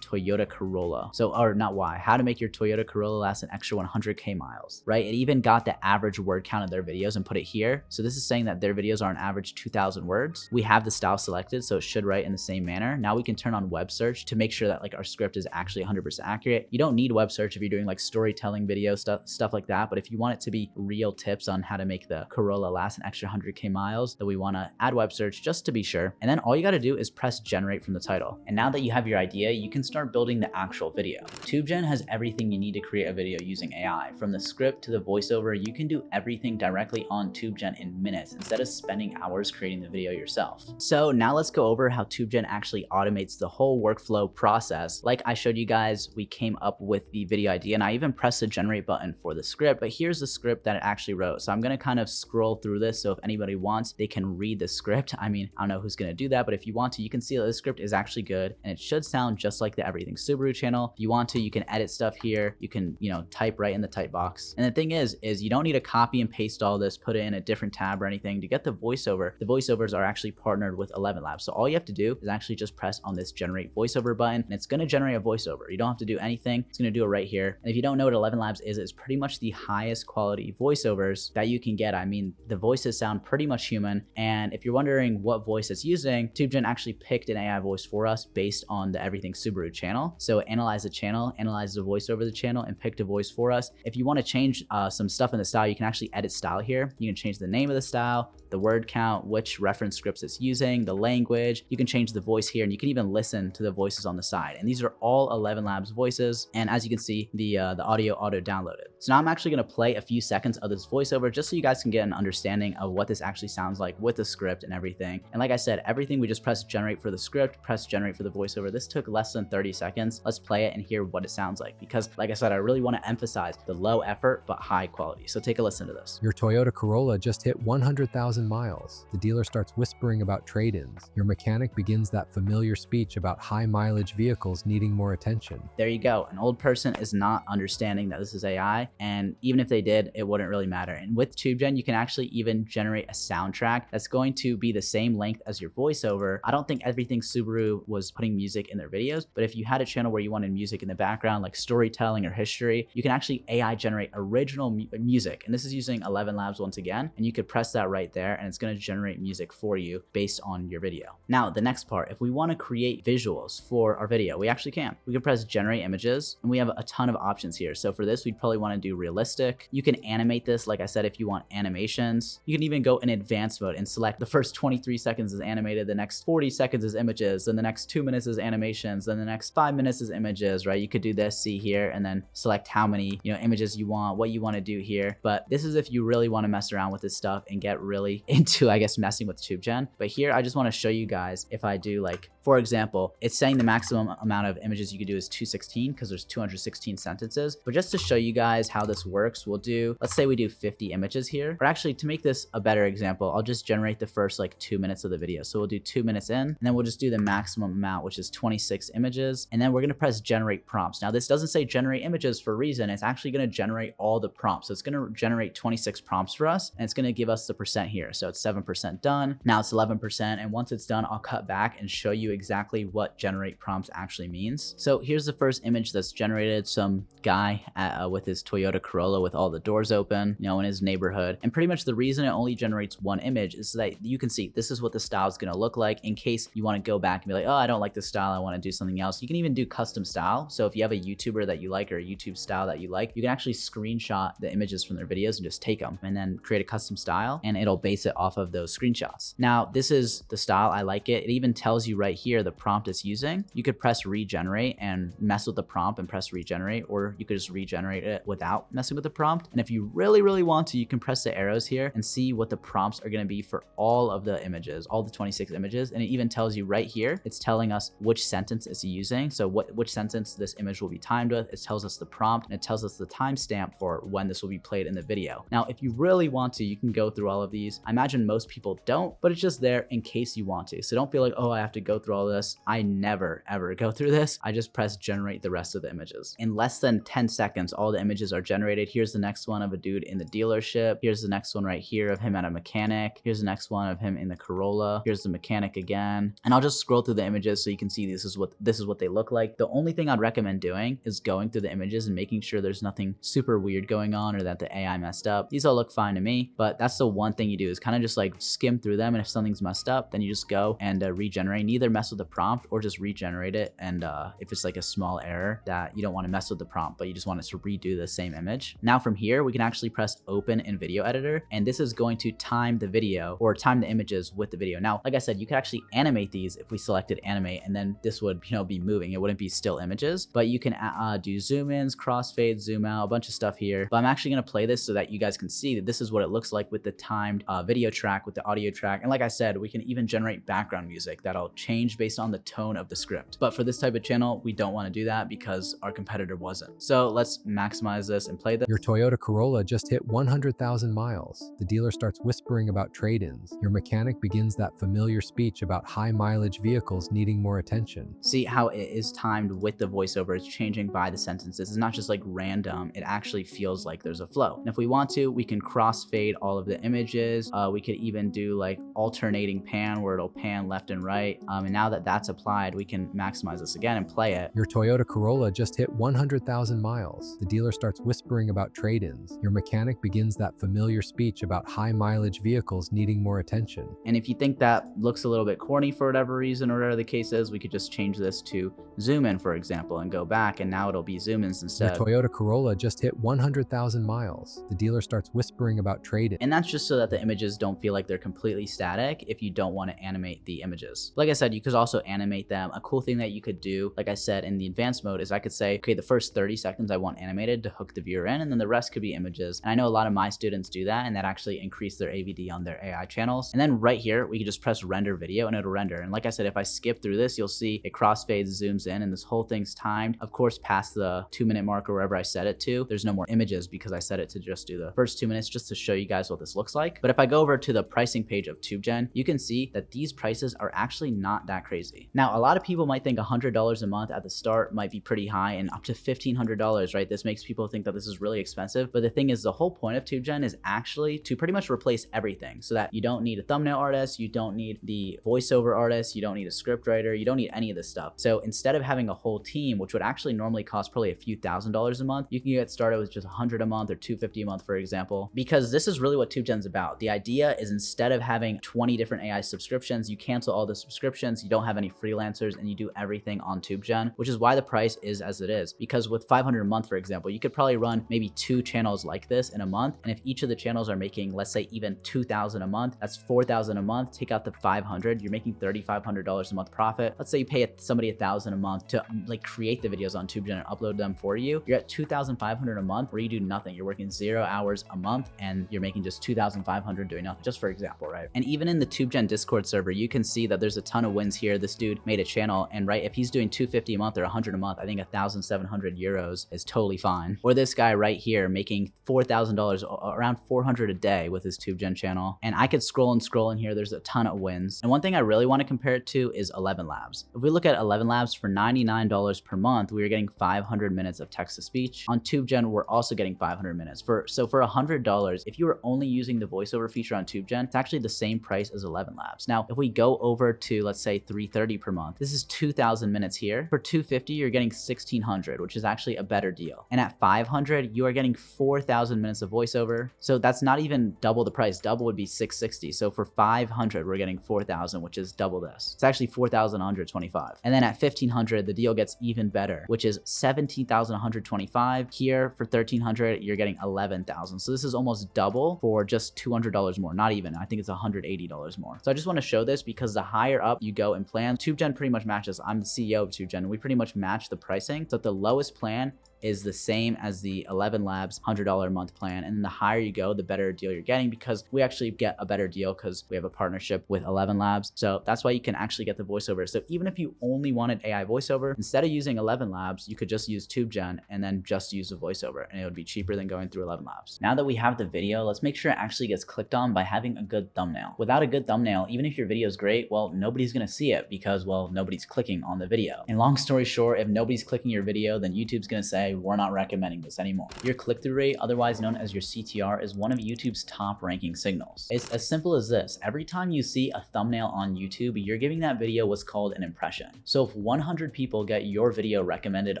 A: Toyota Corolla. So, or not why, how to make your Toyota Corolla last an extra 100k miles, right? It even got the average word count of their videos and put it here. So this is saying that their videos are on average 2,000 words. We have the style selected, so it should write in the same manner. Now we can turn on web search to make sure that like our script is actually 100% accurate. You don't need web search if you're doing like storytelling video stuff like that. But if you want it to be real tips on how to make the Corolla last an extra 100k miles, then we want to add web search just to be sure. And then all you got to do is press generate from the title. And now that you have your idea, you can start building the actual video. TubeGen has everything you need to create a video using AI. From the script to the voiceover, you can do everything directly on TubeGen in minutes instead of spending hours creating the video yourself. So now let's go over how TubeGen actually automates the whole workflow process. Like I showed you guys, we came up with the video idea, and I even pressed the generate button for the script, but here's the script that it actually wrote. So I'm going to kind of scroll through this, so if anybody wants, they can read the script. I mean, I don't know who's going to do that, but if you want to, you can see that the script is actually good, and it should sound just like the Everything Subaru channel. If you want to, you can edit stuff here. You can, type right in the type box. And the thing is you don't need to copy and paste all this, put it in a different tab or anything to get the voiceover. The voiceovers are actually partnered with 11 Labs. So all you have to do is actually just press on this generate voiceover button, and it's going to generate a voiceover. You don't have to do anything. It's going to do it right here. And if you don't know what 11 Labs is, it's pretty much the highest quality voiceovers that you can get. I mean, the voices sound pretty much human. And if you're wondering what voice it's using, TubeGen actually picked an AI voice for us based on the Everything Subaru channel. So it analyzed the channel, analyzed the voice over the channel, and picked a voice for us. If you want to change some stuff in the style, you can actually edit style here. You can change the name of the style, the word count, which reference scripts it's using, the language. You can change the voice here, and you can even listen to the voices on the side. And these are all 11 Labs voices. And as you can see, the audio auto downloaded. So now I'm actually going to play a few seconds of this voiceover just so you guys can get an understanding of what this actually sounds like with the script and everything. And like I said, everything we just press generate for the script, press generate for the voiceover. This took less than 30 30 seconds. Let's play it and hear what it sounds like, because like I said, I really want to emphasize the low effort but high quality. So take a listen to this.
D: Your Toyota Corolla just hit 100,000 miles. The dealer starts whispering about trade-ins. Your mechanic begins that familiar speech about high-mileage vehicles needing more attention.
A: There you go. An old person is not understanding that this is AI, and even if they did, it wouldn't really matter. And with TubeGen, you can actually even generate a soundtrack that's going to be the same length as your voiceover. I don't think everything Subaru was putting music in their videos, but if you had a channel where you wanted music in the background, like storytelling or history, you can actually AI generate original music. And this is using 11 Labs once again, and you could press that right there and it's going to generate music for you based on your video. Now, the next part, if we want to create visuals for our video, we actually can. We can press generate images, and we have a ton of options here. So for this, we'd probably want to do realistic. You can animate this, like I said, if you want animations. You can even go in advanced mode and select the first 23 seconds is animated, the next 40 seconds is images, then the next 2 minutes is animations, then the next 5 minutes is images, right? You could do this, see here, and then select how many, images you want, what you want to do here. But this is if you really want to mess around with this stuff and get really into, I guess, messing with TubeGen. But here, I just want to show you guys if I do, like, for example, it's saying the maximum amount of images you could do is 216 because there's 216 sentences. But just to show you guys how this works, we'll do, let's say we do 50 images here. Or actually, to make this a better example, I'll just generate the first like 2 minutes of the video. So we'll do 2 minutes in, and then we'll just do the maximum amount, which is 26 images. And then we're going to press generate prompts. Now, this doesn't say generate images for a reason. It's actually going to generate all the prompts. So it's going to generate 26 prompts for us, and it's going to give us the percent here. So it's 7% done. Now it's 11%. And once it's done, I'll cut back and show you exactly what generate prompts actually means. So here's the first image that's generated. Some guy with his Toyota Corolla with all the doors open, in his neighborhood. And pretty much the reason it only generates one image is so that you can see this is what the style is going to look like in case you want to go back and be like, oh, I don't like this style, I want to do something else. You can even do custom style. So if you have a YouTuber that you like or a YouTube style that you like, you can actually screenshot the images from their videos and just take them and then create a custom style, and it'll base it off of those screenshots. Now, this is the style. I like it. It even tells you right here the prompt it's using. You could press regenerate and mess with the prompt and press regenerate, or you could just regenerate it without messing with the prompt. And if you really, really want to, you can press the arrows here and see what the prompts are going to be for all of the images, all the 26 images. And it even tells you right here, it's telling us which sentence it's using. So which sentence this image will be timed with. It tells us the prompt, and it tells us the timestamp for when this will be played in the video. Now, if you really want to, you can go through all of these. I imagine most people don't, but it's just there in case you want to. So don't feel like, oh, I have to go through all this. I never, ever go through this. I just press generate the rest of the images. In less than 10 seconds, all the images are generated. Here's the next one of a dude in the dealership. Here's the next one right here of him at a mechanic. Here's the next one of him in the Corolla. Here's the mechanic again. And I'll just scroll through the images so you can see this is what they look like. The only thing I'd recommend doing is going through the images and making sure there's nothing super weird going on or that the AI messed up. These all look fine to me, but that's the one thing you do is kind of just like skim through them. And if something's messed up, then you just go and regenerate. Neither mess with the prompt or just regenerate it. And if it's like a small error that you don't want to mess with the prompt, but you just want it to redo the same image. Now from here, we can actually press open in video editor, and this is going to time the video or time the images with the video. Now, like I said, you could actually animate these if we selected animate, and then this would, be moving. It wouldn't be still images, but you can do zoom ins, crossfade, zoom out, a bunch of stuff here. But I'm actually going to play this so that you guys can see that this is what it looks like with the timed video track, with the audio track. And like I said, we can even generate background music that'll change based on the tone of the script. But for this type of channel, we don't want to do that because our competitor wasn't. So let's maximize this and play this.
D: Your Toyota Corolla just hit 100,000 miles. The dealer starts whispering about trade-ins. Your mechanic begins that familiar speech about high-mileage vehicles needing more attention.
A: See how it is timed with the voiceover. It's changing by the sentences. It's not just like random. It actually feels like there's a flow. And if we want to, we can crossfade all of the images. We could even do like alternating pan where it'll pan left and right. And now that that's applied, we can maximize this again and play it.
D: Your Toyota Corolla just hit 100,000 miles. The dealer starts whispering about trade-ins. Your mechanic begins that familiar speech about high-mileage vehicles needing more attention.
A: And if you think that looks a little bit corny for whatever reason or whatever the case is, we could just change this to zoom in, for example, and go back, and now it'll be zoom ins instead.
D: Your Toyota Corolla just hit 100,000 miles. The dealer starts whispering about trade-in.
A: And that's just so that the images don't feel like they're completely static if you don't want to animate the images. Like I said, you could also animate them. A cool thing that you could do, like I said, in the advanced mode is I could say, okay, the first 30 seconds I want animated to hook the viewer in, and then the rest could be images. And I know a lot of my students do that, and that actually increase their AVD on their AI channels. And then right here, we can just press render video and it'll render. And like I said, if I skip through this, you'll see it crossfades, zooms in, and this whole thing's timed. Of course, past the 2-minute mark or wherever I set it to, there's no more images because I set it to just do the first 2 minutes just to show you guys what this looks like. But if I go over to the pricing page of TubeGen, you can see that these prices are actually not that crazy. Now, a lot of people might think $100 a month at the start might be pretty high, and up to $1,500, right? This makes people think that this is really expensive. But the thing is, the whole point of TubeGen is actually to pretty much replace everything so that you don't need a thumbnail artist, you don't need the voiceover artist, you don't need a script writer, you don't need any of this stuff. So instead of having a whole team, which would actually normally cost probably a few $1,000s a month, you can get started with just $100 a month or $250 a month, for example, because this is really what TubeGen's about. The idea is instead of having 20 different AI subscriptions, you cancel all the subscriptions, you don't have any freelancers, and you do everything on TubeGen, which is why the price is as it is. Because with $500 a month, for example, you could probably run maybe 2 channels like this in a month. And if each of the channels are making, let's say, even $2,000 a month, that's $4,000 a month. Take out the $500, you're making $3,500 a month profit. Let's say you pay somebody $1,000 a month to like create the videos on TubeGen and upload them for you. You're at $2,500 a month where you do nothing. You're working 0 hours a month and you're making just $2,500 doing nothing, just for example, right? And even in the TubeGen Discord server, you can see that there's a ton of wins here. This dude made a channel, and right, if he's doing $250 a month or $100 a month, I think 1,700 euros is totally fine. Or this guy right here making $4,000, around $400 a day with his TubeGen channel. And I could scroll and scroll in here. There's a ton of wins. And one thing I really want to compare it to is 11 Labs. If we look at 11 Labs, for $99 per month, we are getting 500 minutes of text to speech. On TubeGen, we're also getting 500 minutes. So for $100, if you were only using the voiceover feature on TubeGen, it's actually the same price as 11 Labs. Now, if we go over to, let's say, $330 per month, this is 2,000 minutes here. For $250, you're getting 1,600, which is actually a better deal. And at $500, you are getting 4,000 minutes of voiceover. So that's not even double the price. Double would be $660. So for $500, we're getting 4,000, which is double this. It's actually 4,125. And then at $1,500, the deal gets even better, which is 17,125. Here for $1,300, you're getting 11,000. So this is almost double for just $200 more. Not even. I think it's $180 more. So I just want to show this because the higher up you go in plan, TubeGen pretty much matches. I'm the CEO of TubeGen. We pretty much match the pricing. So the lowest plan is the same as the 11 Labs $100 a month plan. And the higher you go, the better deal you're getting, because we actually get a better deal because we have a partnership with 11 Labs. So that's why you can actually get the voiceover. So even if you only wanted AI voiceover, instead of using 11 Labs, you could just use TubeGen and then just use the voiceover, and it would be cheaper than going through 11 Labs. Now that we have the video, let's make sure it actually gets clicked on by having a good thumbnail. Without a good thumbnail, even if your video is great, well, nobody's going to see it because, well, nobody's clicking on the video. And long story short, if nobody's clicking your video, then YouTube's going to say, we're not recommending this anymore. Your click-through rate, otherwise known as your CTR, is one of YouTube's top ranking signals. It's as simple as this. Every time you see a thumbnail on YouTube, you're giving that video what's called an impression. So if 100 people get your video recommended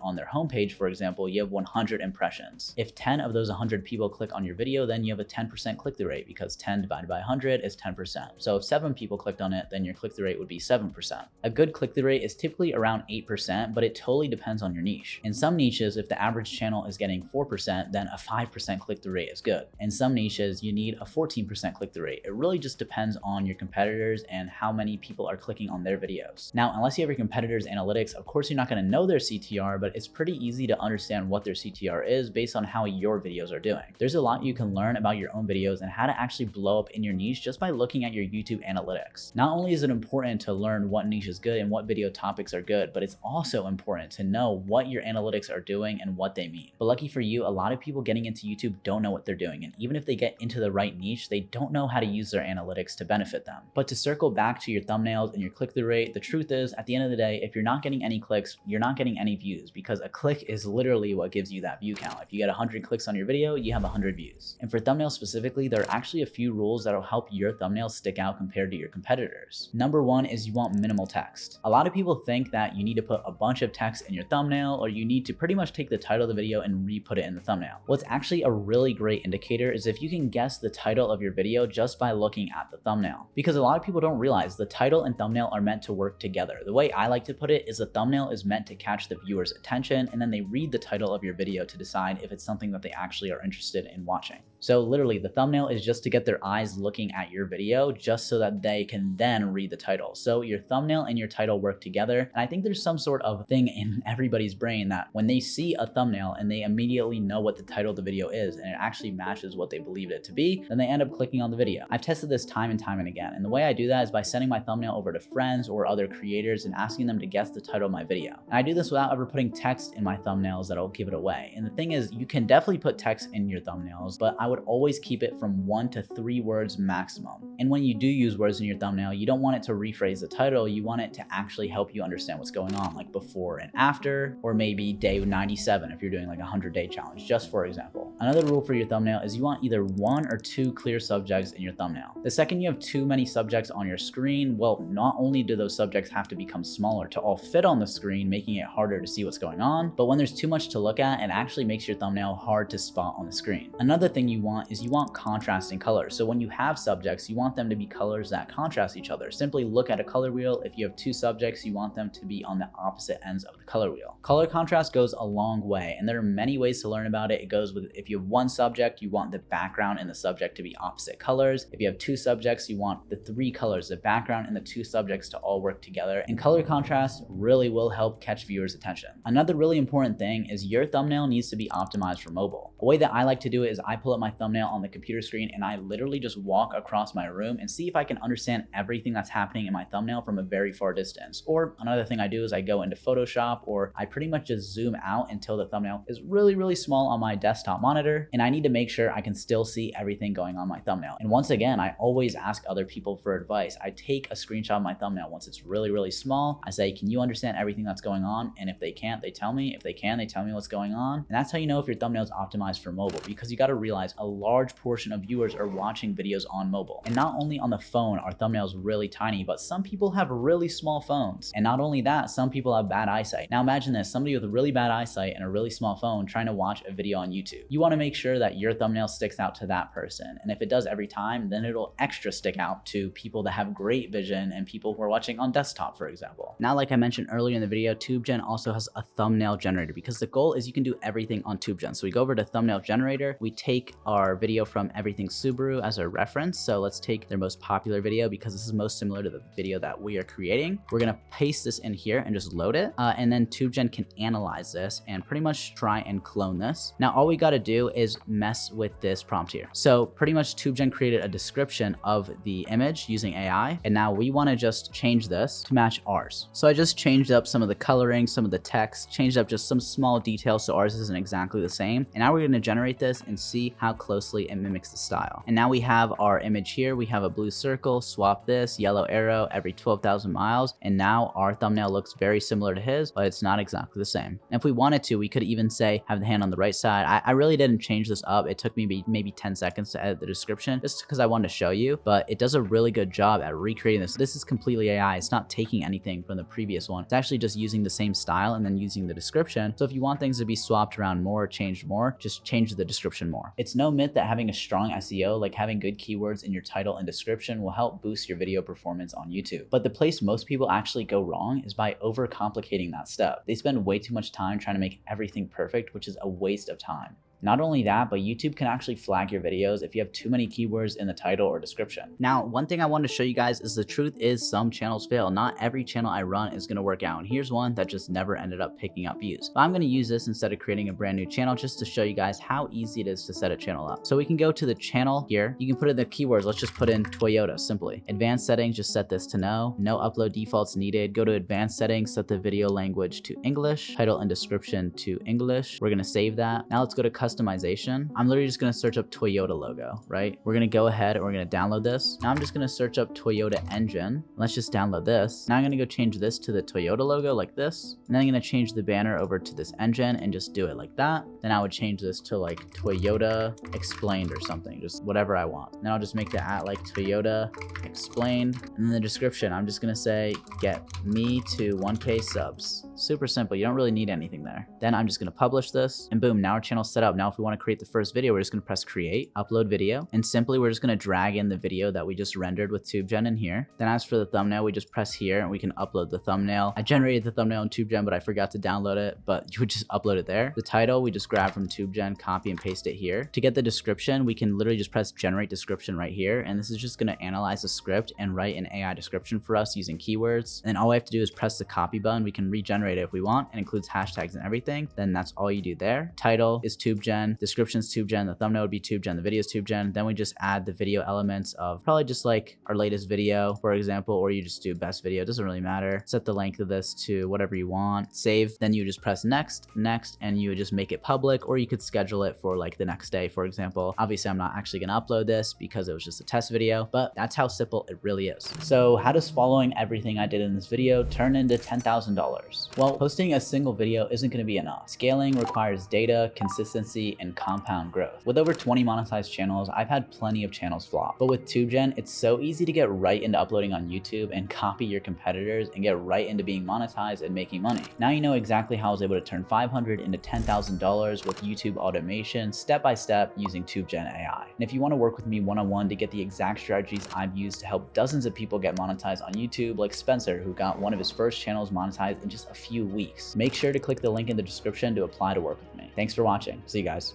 A: on their homepage, for example, you have 100 impressions. If 10 of those 100 people click on your video, then you have a 10% click-through rate, because 10 divided by 100 is 10%. So if 7 people clicked on it, then your click-through rate would be 7%. A good click-through rate is typically around 8%, but it totally depends on your niche. In some niches, if the average channel is getting 4%, then a 5% click-through rate is good. In some niches, you need a 14% click-through rate. It really just depends on your competitors and how many people are clicking on their videos. Now, unless you have your competitors' analytics, of course, you're not going to know their CTR, but it's pretty easy to understand what their CTR is based on how your videos are doing. There's a lot you can learn about your own videos and how to actually blow up in your niche just by looking at your YouTube analytics. Not only is it important to learn what niche is good and what video topics are good, but it's also important to know what your analytics are doing and what they mean. But lucky for you, a lot of people getting into YouTube don't know what they're doing. And even if they get into the right niche, they don't know how to use their analytics to benefit them. But to circle back to your thumbnails and your click-through rate, the truth is, at the end of the day, if you're not getting any clicks, you're not getting any views, because a click is literally what gives you that view count. If you get 100 clicks on your video, you have 100 views. And for thumbnails specifically, there are actually a few rules that'll help your thumbnails stick out compared to your competitors. Number one is you want minimal text. A lot of people think that you need to put a bunch of text in your thumbnail, or you need to pretty much take the title of the video and re-put it in the thumbnail. What's actually a really great indicator is if you can guess the title of your video just by looking at the thumbnail. Because a lot of people don't realize the title and thumbnail are meant to work together. The way I like to put it is the thumbnail is meant to catch the viewer's attention, and then they read the title of your video to decide if it's something that they actually are interested in watching. So literally the thumbnail is just to get their eyes looking at your video just so that they can then read the title. So your thumbnail and your title work together. And I think there's some sort of thing in everybody's brain that when they see a thumbnail and they immediately know what the title of the video is and it actually matches what they believed it to be, then they end up clicking on the video. I've tested this time and time and again. And the way I do that is by sending my thumbnail over to friends or other creators and asking them to guess the title of my video. And I do this without ever putting text in my thumbnails that'll give it away. And the thing is, you can definitely put text in your thumbnails, but I would always keep it from 1 to 3 words maximum. And when you do use words in your thumbnail, you don't want it to rephrase the title. You want it to actually help you understand what's going on, like before and after, or maybe day 97 if you're doing like a 100-day challenge, just for example. Another rule for your thumbnail is you want either 1 or 2 clear subjects in your thumbnail. The second you have too many subjects on your screen, well, not only do those subjects have to become smaller to all fit on the screen, making it harder to see what's going on, but when there's too much to look at, it actually makes your thumbnail hard to spot on the screen. Another thing you want is you want contrasting colors. So when you have subjects, you want them to be colors that contrast each other. Simply look at a color wheel. If you have 2 subjects, you want them to be on the opposite ends of the color wheel. Color contrast goes a long way, and there are many ways to learn about it. It goes with, if you have 1 subject, you want the background and the subject to be opposite colors. If you have 2 subjects, you want the 3 colors, the background and the 2 subjects, to all work together. And color contrast really will help catch viewers' attention. Another really important thing is your thumbnail needs to be optimized for mobile. A way that I like to do it is I pull up my thumbnail on the computer screen and I literally just walk across my room and see if I can understand everything that's happening in my thumbnail from a very far distance. Or another thing I do is I go into Photoshop, or I pretty much just zoom out until the thumbnail is really, really small on my desktop monitor, and I need to make sure I can still see everything going on my thumbnail. And once again, I always ask other people for advice. I take a screenshot of my thumbnail once it's really, really small. I say, can you understand everything that's going on? And if they can't, they tell me. If they can, they tell me what's going on. And that's how you know if your thumbnail is optimized for mobile, because you got to realize a large portion of viewers are watching videos on mobile. And not only on the phone are thumbnails really tiny, but some people have really small phones. And not only that, some people have bad eyesight. Now imagine this, somebody with really bad eyesight and a really small phone trying to watch a video on YouTube. You want to make sure that your thumbnail sticks out to that person. And if it does every time, then it'll extra stick out to people that have great vision and people who are watching on desktop, for example. Now, like I mentioned earlier in the video, TubeGen also has a thumbnail generator, because the goal is you can do everything on TubeGen. So we go over to thumbnail generator, we take our video from Everything Subaru as a reference. So let's take their most popular video, because this is most similar to the video that we are creating. We're gonna paste this in here and just load it. And then TubeGen can analyze this and pretty much try and clone this. Now, all we gotta do is mess with this prompt here. So pretty much TubeGen created a description of the image using AI. And now we wanna just change this to match ours. So I just changed up some of the coloring, some of the text, changed up just some small details so ours isn't exactly the same. And now we're gonna generate this and see how closely it mimics the style. And now we have our image here. We have a blue circle, swap this, yellow arrow every 12,000 miles. And now our thumbnail looks very similar to his, but it's not exactly the same. And if we wanted to, we could even say, have the hand on the right side. I really didn't change this up. It took me maybe 10 seconds to edit the description just because I wanted to show you, but it does a really good job at recreating this. This is completely AI. It's not taking anything from the previous one. It's actually just using the same style and then using the description. So if you want things to be swapped around more, changed more, just change the description more. It's no myth that having a strong SEO, like having good keywords in your title and description, will help boost your video performance on YouTube. But the place most people actually go wrong is by overcomplicating that step. They spend way too much time trying to make everything perfect, which is a waste of time. Not only that, but YouTube can actually flag your videos if you have too many keywords in the title or description. Now, one thing I want to show you guys is the truth is some channels fail. Not every channel I run is going to work out. And here's one that just never ended up picking up views. But I'm going to use this instead of creating a brand new channel just to show you guys how easy it is to set a channel up. So we can go to the channel here. You can put in the keywords. Let's just put in Toyota simply. Advanced settings, just set this to no. No upload defaults needed. Go to advanced settings, set the video language to English, title and description to English. We're going to save that. Now let's go to customization. I'm literally just going to search up Toyota logo, right? We're going to go ahead and we're going to download this. Now I'm just going to search up Toyota engine. Let's just download this. Now I'm going to go change this to the Toyota logo like this. And then I'm going to change the banner over to this engine and just do it like that. Then I would change this to like Toyota explained or something, just whatever I want. Then I'll just make the at like Toyota explained. And then the description, I'm just going to say, get me to 1K subs. Super simple. You don't really need anything there. Then I'm just going to publish this, and boom, now our channel's set up. Now if we want to create the first video, we're just going to press create, upload video, and simply we're just going to drag in the video that we just rendered with TubeGen in here. Then as for the thumbnail, we just press here and we can upload the thumbnail. I generated the thumbnail in TubeGen, but I forgot to download it, but you would just upload it there. The title, we just grab from TubeGen, copy and paste it here. To get the description, we can literally just press generate description right here, and this is just going to analyze the script and write an AI description for us using keywords. And all I have to do is press the copy button. We can regenerate it if we want, and includes hashtags and everything. Then that's all you do there. Title is TubeGen, description is TubeGen, the thumbnail would be TubeGen, the video is TubeGen. Then we just add the video elements of probably just like our latest video, for example, or you just do best video, it doesn't really matter. Set the length of this to whatever you want, save, then you just press next, and you would just make it public, or you could schedule it for like the next day, for example. Obviously, I'm not actually gonna upload this because it was just a test video, but that's how simple it really is. So how does following everything I did in this video turn into $10,000? Well, posting a single video isn't gonna be enough. Scaling requires data, consistency, and compound growth. With over 20 monetized channels, I've had plenty of channels flop, but with TubeGen, it's so easy to get right into uploading on YouTube and copy your competitors and get right into being monetized and making money. Now you know exactly how I was able to turn $500 into $10,000 with YouTube automation, step by step, using TubeGen AI. And if you want to work with me one-on-one to get the exact strategies I've used to help dozens of people get monetized on YouTube, like Spencer, who got one of his first channels monetized in just a few weeks, make sure to click the link in the description to apply to work with me. Thanks for watching. See you guys.